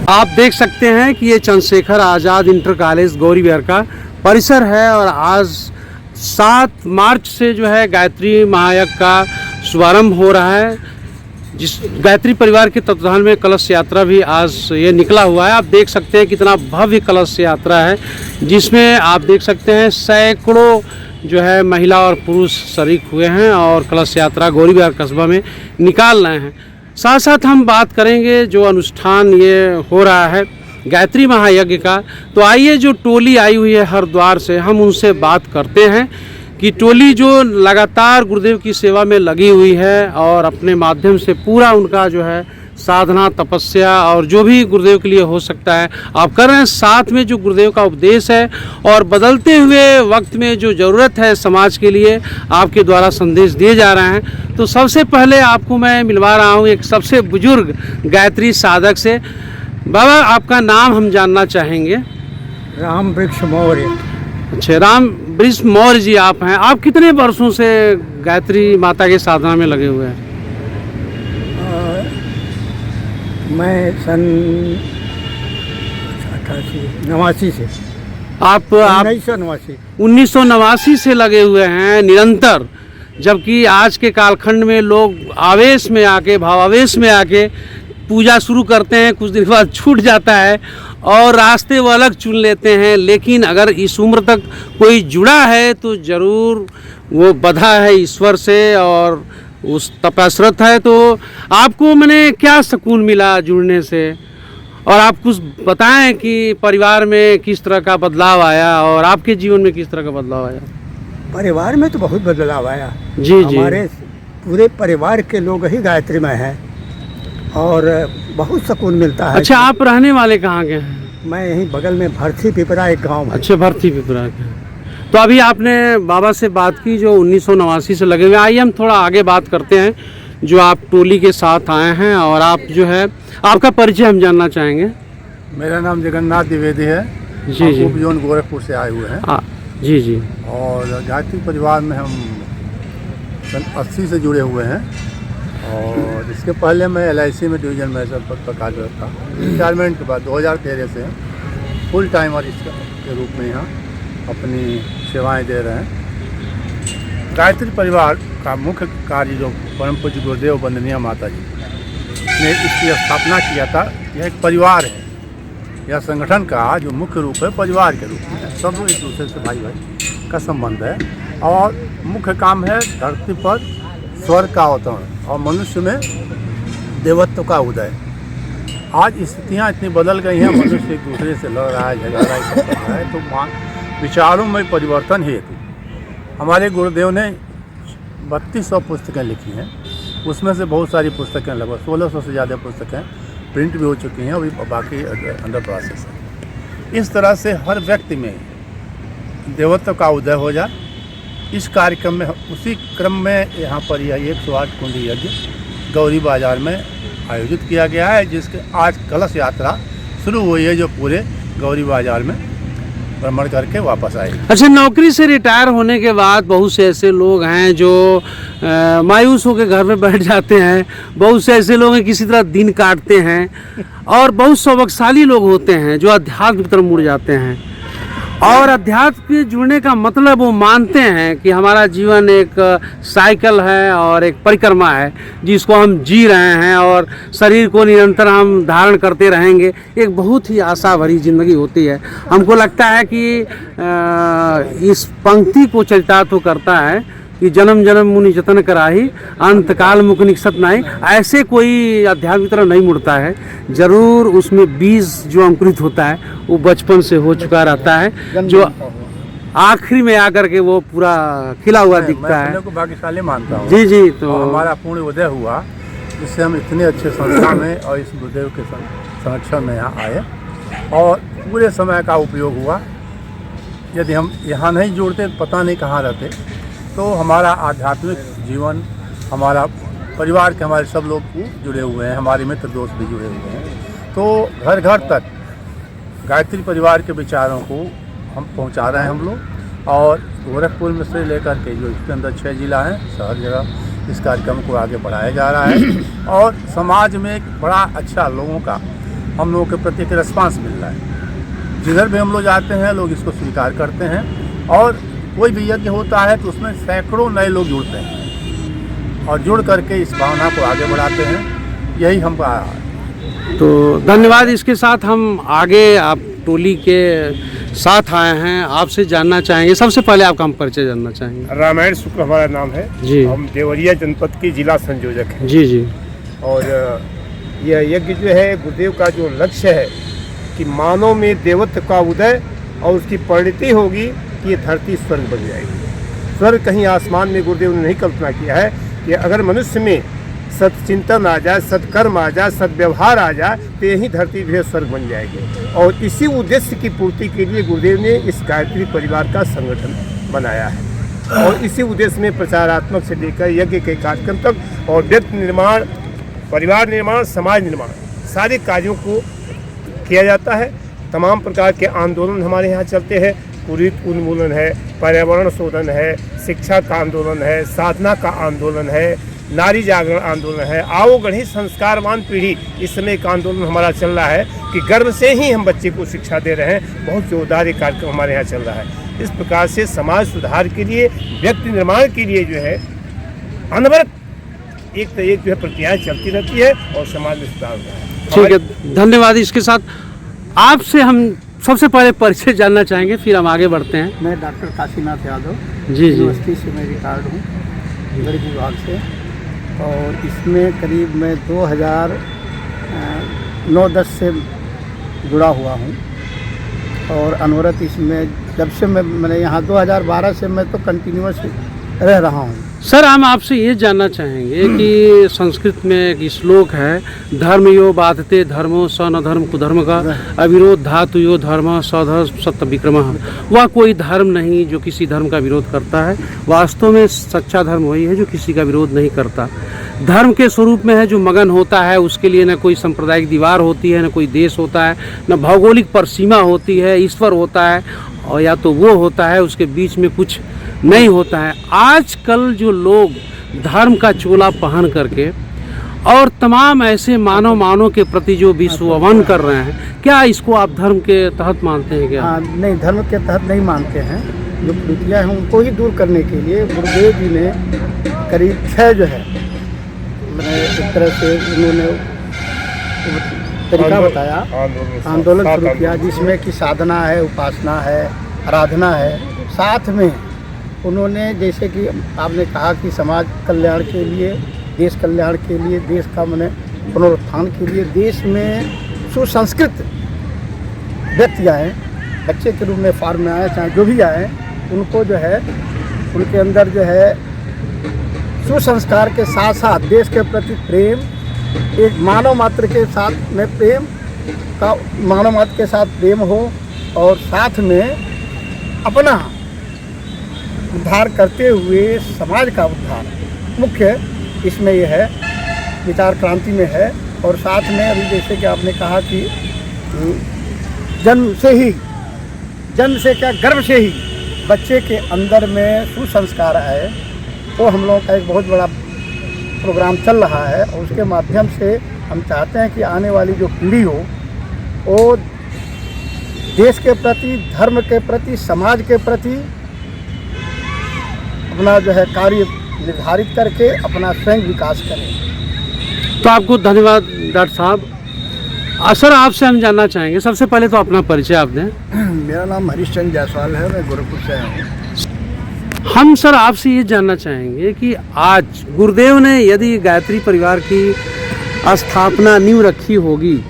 आप देख सकते हैं कि ये चंद्रशेखर आज़ाद इंटर कॉलेज गौरी विहार का परिसर है और आज 7 मार्च से जो है गायत्री महायज्ञ का शुभारंभ हो रहा है। जिस गायत्री परिवार के तत्वाधान में कलश यात्रा भी आज ये निकला हुआ है। आप देख सकते हैं कितना भव्य कलश यात्रा है, जिसमें आप देख सकते हैं सैकड़ों जो है महिला और पुरुष शरीक हुए हैं और कलश यात्रा गौरी विहार कस्बा में निकाल रहे हैं। साथ साथ हम बात करेंगे जो अनुष्ठान ये हो रहा है गायत्री महायज्ञ का। तो आइए, जो टोली आई हुई है हरिद्वार से, हम उनसे बात करते हैं कि टोली जो लगातार गुरुदेव की सेवा में लगी हुई है और अपने माध्यम से पूरा उनका जो है साधना तपस्या और जो भी गुरुदेव के लिए हो सकता है आप कर रहे हैं। साथ में जो गुरुदेव का उपदेश है और बदलते हुए वक्त में जो ज़रूरत है समाज के लिए आपके द्वारा संदेश दिए जा रहे हैं। तो सबसे पहले आपको मैं मिलवा रहा हूँ एक सबसे बुजुर्ग गायत्री साधक से। बाबा, आपका नाम हम जानना चाहेंगे। राम वृक्ष मौर्य। अच्छा, राम वृक्ष मौर्य जी आप हैं। आप कितने वर्षों से गायत्री माता के साधना में लगे हुए हैं? मैं सन 89 से। आप 1989 से लगे हुए हैं निरंतर, जबकि आज के कालखंड में लोग आवेश में आके भावावेश में आके पूजा शुरू करते हैं, कुछ दिन बाद छूट जाता है और रास्ते वो अलग चुन लेते हैं। लेकिन अगर इस उम्र तक कोई जुड़ा है तो ज़रूर वो बधा है ईश्वर से और उस तपस्रत है। तो आपको मैंने क्या सुकून मिला जुड़ने से, और आप कुछ बताएं कि परिवार में किस तरह का बदलाव आया और आपके जीवन में किस तरह का बदलाव आया? परिवार में तो बहुत बदलाव आया जी। हमारे पूरे परिवार के लोग ही गायत्री में हैं और बहुत सुकून मिलता है। अच्छा, आप रहने वाले कहाँ के हैं? मैं यहीं बगल में भरथी पिपरा एक गाँव है। अच्छा, भरथी पिपरा के। तो अभी आपने बाबा से बात की जो 1989 से लगे हुए। आइए हम थोड़ा आगे बात करते हैं, जो आप टोली के साथ आए हैं और आप जो है आपका परिचय हम जानना चाहेंगे। मेरा नाम जगन्नाथ द्विवेदी है। जी जी। उपजोन गोरखपुर से आए हुए हैं। जी जी। और गायत्री परिवार में हम सन 80 से जुड़े हुए हैं और इसके पहले मैं LIC में डिवीजन मैनेजर पद पर कार्यरत था। रिटायरमेंट के बाद 2013 से फुल टाइमर के रूप में यहाँ अपनी सेवाएं दे रहे हैं। गायत्री परिवार का मुख्य कार्य जो परम पूज्य गुरुदेव वंदनीय माता जी ने इसकी स्थापना किया था, यह एक परिवार है। यह संगठन का जो मुख्य रूप है परिवार के रूप में, सब लोग एक दूसरे से भाई भाई का संबंध है और मुख्य काम है धरती पर स्वर्ग का अवतरण और मनुष्य में देवत्व का उदय। आज स्थितियाँ इतनी बदल गई हैं, मनुष्य एक दूसरे से लड़ रहा है, झगड़ रहा है, सब कर रहा है। तो विचारों में परिवर्तन हेतु हमारे गुरुदेव ने 3200 पुस्तकें लिखी हैं। उसमें से बहुत सारी पुस्तकें, लगभग 1600 से ज़्यादा पुस्तकें प्रिंट भी हो चुकी हैं, अभी बाकी अंडर प्रोसेस है। इस तरह से हर व्यक्ति में देवत्व का उदय हो जाए, इस कार्यक्रम में उसी क्रम में यहाँ पर यह 108 कुंडी यज्ञ गौरी बाजार में आयोजित किया गया है, जिसके आज कलश यात्रा शुरू हुई है, जो पूरे गौरी बाजार में भ्रमण करके वापस आए। अच्छा, नौकरी से रिटायर होने के बाद बहुत से ऐसे लोग हैं जो मायूस होकर घर में बैठ जाते हैं। बहुत से ऐसे लोग हैं किसी तरह दिन काटते हैं और बहुत सौभाग्यशाली लोग होते हैं जो अध्यात्म की तरफ मुड़ जाते हैं। और अध्यात्म के जुड़ने का मतलब वो मानते हैं कि हमारा जीवन एक साइकिल है और एक परिक्रमा है जिसको हम जी रहे हैं और शरीर को निरंतर हम धारण करते रहेंगे। एक बहुत ही आशा भरी जिंदगी होती है। हमको लगता है कि इस पंक्ति को चरितार्थ तो करता है कि जन्म जन्म मुनि जतन कराही, अंतकाल मुख निकसत नाई। ऐसे कोई अध्यात्म की तरफ नहीं मुड़ता है। जरूर उसमें बीज जो अंकुरित होता है वो बचपन से हो चुका रहता है, जो आखिरी में आकर के वो पूरा खिला हुआ दिखता है। मैं को भाग्यशाली मानता हूँ। जी जी। तो हमारा पूर्ण उदय हुआ, जिससे हम इतने अच्छे संस्था में और इस गुरुदेव के संरक्षण में यहाँ आए और पूरे समय का उपयोग हुआ। यदि हम यहाँ नहीं जुड़ते पता नहीं कहाँ रहते। तो हमारा आध्यात्मिक जीवन, हमारा परिवार के हमारे सब लोग जुड़े हुए हैं, हमारे मित्र दोस्त भी जुड़े हुए हैं। तो घर घर तक गायत्री परिवार के विचारों को हम पहुंचा रहे हैं हम लोग। और गोरखपुर में से लेकर के जो इसके अंदर 6 जिला हैं, हर जगह इस कार्यक्रम को आगे बढ़ाया जा रहा है और समाज में एक बड़ा अच्छा लोगों का हम लोगों के प्रति एक रिस्पांस मिल रहा है। जिधर भी हम लोग जाते हैं लोग इसको स्वीकार करते हैं, और कोई भी यज्ञ होता है तो उसमें सैकड़ों नए लोग जुड़ते हैं और जुड़ करके इस भावना को आगे बढ़ाते हैं। यही हम तो धन्यवाद। इसके साथ हम आगे आप टोली के साथ आए हैं, आपसे जानना चाहेंगे, सबसे पहले आपका हम परिचय जानना चाहेंगे। रामायण शुक्ल हमारा नाम है जी। हम देवरिया जनपद की जिला संयोजक हैं। जी जी। और यह यज्ञ जो है गुरुदेव का जो लक्ष्य है कि मानव में देवत्व का उदय और उसकी परिणति होगी कि ये धरती स्वर्ग बन जाएगी। स्वर्ग कहीं आसमान में गुरुदेव ने नहीं कल्पना किया है कि अगर मनुष्य में सत्चिंतन आ जाए, सत्कर्म आ जाए, सद्व्यवहार आ जाए तो यही धरती भी स्वर्ग बन जाएगी। और इसी उद्देश्य की पूर्ति के लिए गुरुदेव ने इस गायत्री परिवार का संगठन बनाया है, और इसी उद्देश्य में प्रचारात्मक से लेकर यज्ञ के कार्यक्रम तक और व्यक्ति निर्माण, परिवार निर्माण, समाज निर्माण सारे कार्यों को किया जाता है। तमाम प्रकार के आंदोलन हमारे यहाँ चलते हैं। कुरीति उन्मूलन है, पर्यावरण शोधन है, शिक्षा का आंदोलन है, साधना का आंदोलन है, नारी जागरण आंदोलन है, आओ गढ़ी संस्कारवान पीढ़ी। इस समय एक आंदोलन हमारा चल रहा है कि गर्भ से ही हम बच्चे को शिक्षा दे रहे हैं। बहुत जोरदार एक कार्यक्रम हमारे यहाँ चल रहा है। इस प्रकार से समाज सुधार के लिए, व्यक्ति निर्माण के लिए जो है अनवरत एक तो एक जो है प्रक्रियाएँ चलती रहती है और समाज में सुधार होता है। ठीक है, धन्यवाद। इसके साथ आपसे हम सबसे पहले परिचय जानना चाहेंगे, फिर हम आगे बढ़ते हैं। मैं डॉक्टर काशीनाथ यादव, जी जी। यूनिवर्सिटी से मैं रिटायर्ड हूँ, गृह विभाग से। और इसमें करीब मैं 2009-10 से जुड़ा हुआ हूँ, और अनवरत इसमें जब से मैंने यहाँ 2012 से मैं तो कंटिन्यूअस रह रहा हूँ। सर, हम आपसे ये जानना चाहेंगे कि संस्कृत में एक श्लोक है, धर्म यो बाधते धर्मो स न धर्म कुधर्म का अविरोध धातु यो धर्म सधर्म सत्य विक्रम। वह कोई धर्म नहीं जो किसी धर्म का विरोध करता है। वास्तव में सच्चा धर्म वही है जो किसी का विरोध नहीं करता। धर्म के स्वरूप में है जो मगन होता है, उसके लिए न कोई सांप्रदायिक दीवार होती है, न कोई देश होता है, न भौगोलिक परिसीमा होती है। ईश्वर होता है और या तो वो होता है, उसके बीच में कुछ नहीं होता है। आजकल जो लोग धर्म का चोला पहन करके और तमाम ऐसे मानव के प्रति जो विश्ववन कर रहे हैं, क्या इसको आप धर्म के तहत मानते हैं क्या? नहीं, धर्म के तहत नहीं मानते हैं। जो कुरीतियाँ हैं उनको ही दूर करने के लिए गुरुदेव जी ने करीब 6 जो है मैंने एक तरह से उन्होंने तरीका बताया, आंदोलन शुरू किया, जिसमें कि साधना है, उपासना है, आराधना है। साथ में उन्होंने जैसे कि आपने कहा कि समाज कल्याण के लिए, देश कल्याण के लिए, देश का मैंने पुनरुत्थान के लिए, देश में सुसंस्कृत व्यक्ति आए, बच्चे के रूप में फार्म में आए, चाहे जो भी आए, उनको जो है उनके अंदर जो है सुसंस्कार के साथ साथ देश के प्रति प्रेम, एक मानव मात्र के साथ में प्रेम का, मानव मात्र के साथ प्रेम हो, और साथ में अपना उद्धार करते हुए समाज का उद्धार मुख्य इसमें यह है, विचार क्रांति में है। और साथ में अभी जैसे कि आपने कहा कि जन्म से क्या, गर्भ से ही बच्चे के अंदर में सुसंस्कार आए, वो हम लोगों का एक बहुत बड़ा प्रोग्राम चल रहा है। और उसके माध्यम से हम चाहते हैं कि आने वाली जो पीढ़ी हो वो देश के प्रति, धर्म के प्रति, समाज के प्रति अपना जो है कार्य निर्धारित करके अपना स्वयं विकास करें। तो आपको धन्यवाद डॉक्टर साहब। सर, आपसे हम जानना चाहेंगे, सबसे पहले तो अपना परिचय आप दें। मेरा नाम हरीशचंद्र जायसवाल है, मैं गोरखपुर से आया हूँ। हम सर आपसे ये जानना चाहेंगे कि आज गुरुदेव ने यदि गायत्री परिवार की स्थापना नींव रखी होगी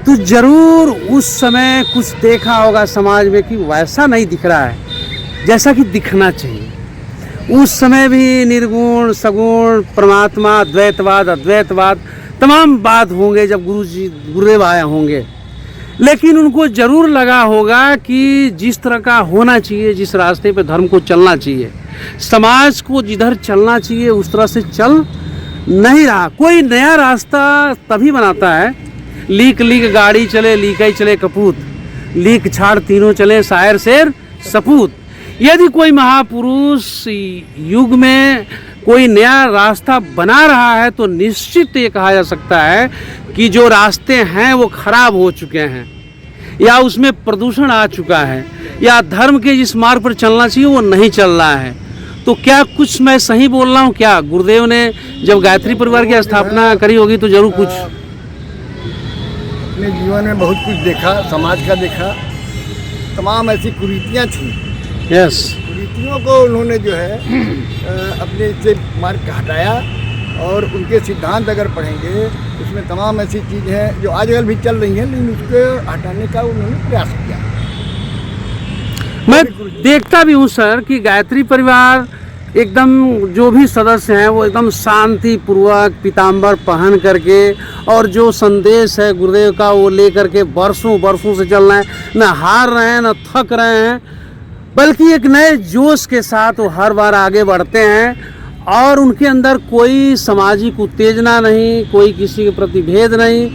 तो जरूर उस समय कुछ देखा होगा समाज में कि वैसा नहीं दिख रहा है जैसा कि दिखना चाहिए। उस समय भी निर्गुण, सगुण, परमात्मा, द्वैतवाद, अद्वैतवाद तमाम बात होंगे जब गुरुदेव आए होंगे, लेकिन उनको जरूर लगा होगा कि जिस तरह का होना चाहिए, जिस रास्ते पे धर्म को चलना चाहिए, समाज को जिधर चलना चाहिए उस तरह से चल नहीं रहा। कोई नया रास्ता तभी बनाता है, लीक गाड़ी चले, लीक ही चले कपूत, लीक छाड़ तीनों चले, शायर शेर सपूत। यदि कोई महापुरुष युग में कोई नया रास्ता बना रहा है तो निश्चित ये कहा जा सकता है कि जो रास्ते हैं वो खराब हो चुके हैं, या उसमें प्रदूषण आ चुका है, या धर्म के जिस मार्ग पर चलना चाहिए वो नहीं चल रहा है। तो क्या कुछ मैं सही बोल रहा हूँ? क्या गुरुदेव ने जब गायत्री परिवार की स्थापना करी होगी तो जरूर कुछ अपने जीवन में बहुत कुछ देखा, समाज का देखा, तमाम ऐसी कुरीतियाँ थी। यस, कुरीतियों को उन्होंने जो है अपने से मार्ग का हटाया, और उनके सिद्धांत अगर पढ़ेंगे उसमें तमाम ऐसी चीज़ें हैं जो आजकल भी चल रही हैं, लेकिन उसको हटाने का उन्होंने प्रयास किया। मैं देखता भी हूँ सर कि गायत्री परिवार एकदम जो भी सदस्य हैं वो एकदम शांति पूर्वक पीताम्बर पहन करके, और जो संदेश है गुरुदेव का वो लेकर के वर्षों से चल रहे हैं, न हार रहे हैं न थक रहे हैं, बल्कि एक नए जोश के साथ वो हर बार आगे बढ़ते हैं। और उनके अंदर कोई सामाजिक उत्तेजना नहीं, कोई किसी के प्रति भेद नहीं,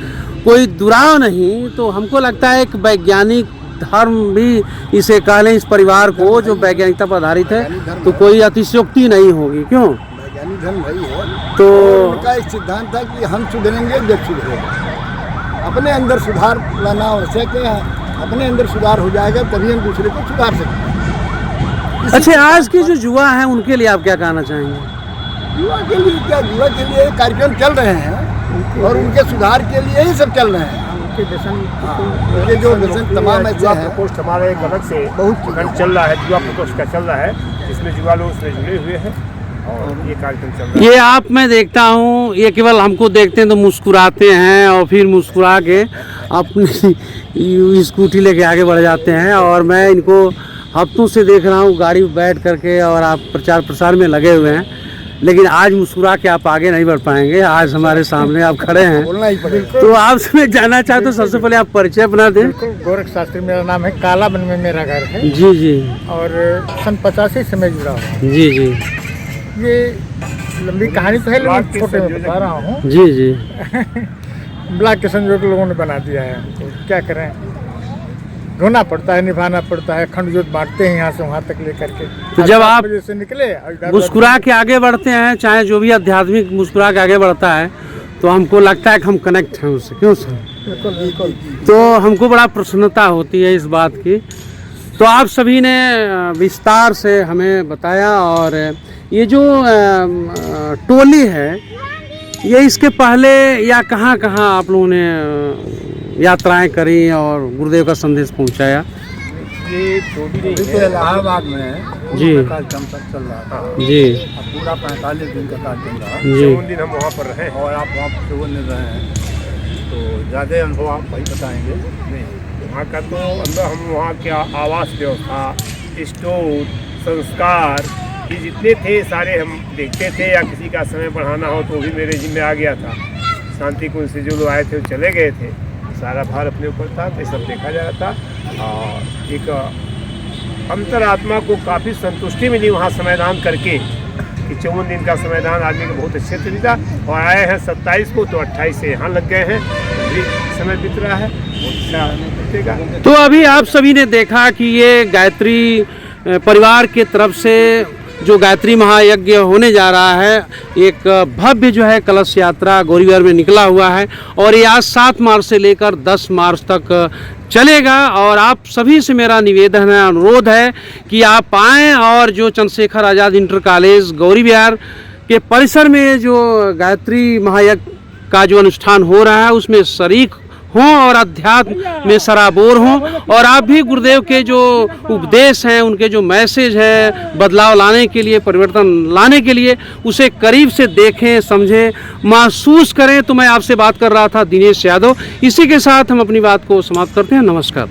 कोई दुराव नहीं। तो हमको लगता है एक वैज्ञानिक धर्म भी इसे कह लें इस परिवार को, जो वैज्ञानिकता पर आधारित है, तो कोई अतिशयोक्ति नहीं होगी। क्यों? वैज्ञानिक धर्म वही है। तो उनका एक सिद्धांत था कि हम सुधरेंगे जब सुधरेगा। अपने अंदर सुधार लाना आवश्यक है। अपने अंदर सुधार हो जाएगा तभी हम दूसरे को सुधार सकते हैं। अच्छा, आज के जो युवा हैं उनके लिए आप क्या कहना चाहेंगे? युवा के लिए क्या, युवा के लिए कार्यक्रम चल रहे हैं और उनके सुधार के लिए ही सब चल रहे हैं। उनके व्यसन, जो व्यसन तमाम ऐसे युवा हैं। प्रकोष्ठ हमारा एक अलग से बहुत खंड चल रहा है, युवा प्रकोष्ठ का चल रहा है, जिसमें युवा लोग उसमें जुड़े हुए हैं और ये कार्यक्रम चल रहा है। ये आप, मैं देखता हूँ ये केवल हमको देखते हैं तो मुस्कुराते हैं और फिर मुस्कुरा के अपनी स्कूटी लेके आगे बढ़ जाते हैं। और मैं इनको हफ्तों से देख रहा हूँ गाड़ी में बैठ करके, और आप प्रचार प्रसार में लगे हुए हैं, लेकिन आज मुस्कुरा के आप आगे नहीं बढ़ पाएंगे। आज हमारे सामने आप खड़े हैं, बोलना ही पड़ेगा। तो आपसे मैं जानना चाहता हूँ, सबसे पहले आप परिचय बना दें। गोरख शास्त्री मेरा नाम है, कालाबन में मेरा घर है। जी जी। और सन 85 से मैं जुड़ा हूँ। जी जी। ये लंबी कहानी तो है, लेकिन छोटे में बता रहा हूँ। जी जी। ब्लॉक के संयोजक लोगों ने बना दिया है, तो क्या करें, ढूंढना पड़ता है, निभाना पड़ता है, खंड जोत बांटते हैं यहाँ से वहाँ तक लेकर के। तो जब आप से निकले मुस्कुरा के आगे बढ़ते हैं, चाहे जो भी आध्यात्मिक मुस्कुरा के आगे बढ़ता है, तो हमको लगता है कि हम कनेक्ट हैं उससे। क्यों सर? बिल्कुल बिल्कुल। तो हमको बड़ा प्रसन्नता होती है इस बात की। तो आप सभी ने विस्तार से हमें बताया। और ये जो टोली है, ये इसके पहले या कहाँ कहाँ आप लोगों ने यात्राएं करी और गुरुदेव का संदेश पहुंचाया? ये टोली इलाहाबाद में जी कार्यक्रम चल रहा था जी। अब पूरा 45 दिन का कार्यक्रम रहा, जी 4 दिन हम वहाँ पर रहे और आप वहाँ पर 54 दिन रहे हैं, तो ज़्यादा अनुभव आप वही बताएंगे। नहीं, वहाँ का तो अंदर हम वहाँ के आवास व्यवस्था, स्टोर, संस्कार, ये जितने थे सारे हम देखते थे। या किसी का समय बढ़ाना हो तो भी मेरे जिम्मे आ गया था। शांति कुंज से जो लोग आए थे वो चले गए थे, सारा भार अपने ऊपर था, तो ये सब देखा जा रहा था। और एक अंतरात्मा को काफ़ी संतुष्टि मिली वहाँ समयदान करके, कि 54 दिन का समयदान आदमी को बहुत अच्छे से बीता। और आए हैं 27 को, तो 28 से यहाँ लग गए हैं, अभी समय बीत रहा है, बहुत अच्छा बीतेगा। तो अभी आप सभी ने देखा कि ये गायत्री परिवार के तरफ से जो गायत्री महायज्ञ होने जा रहा है, एक भव्य जो है कलश यात्रा गौरीविहार में निकला हुआ है। और ये आज 7 मार्च से लेकर 10 मार्च तक चलेगा। और आप सभी से मेरा निवेदन है, अनुरोध है कि आप आएँ और जो चंद्रशेखर आज़ाद इंटर कॉलेज गौरीविहार के परिसर में जो गायत्री महायज्ञ का जो अनुष्ठान हो रहा है उसमें शरीक हों और अध्यात्म में सराबोर हों। और आप भी गुरुदेव के जो उपदेश हैं, उनके जो मैसेज है बदलाव लाने के लिए, परिवर्तन लाने के लिए, उसे करीब से देखें, समझें, महसूस करें। तो मैं आपसे बात कर रहा था दिनेश यादव। इसी के साथ हम अपनी बात को समाप्त करते हैं। नमस्कार।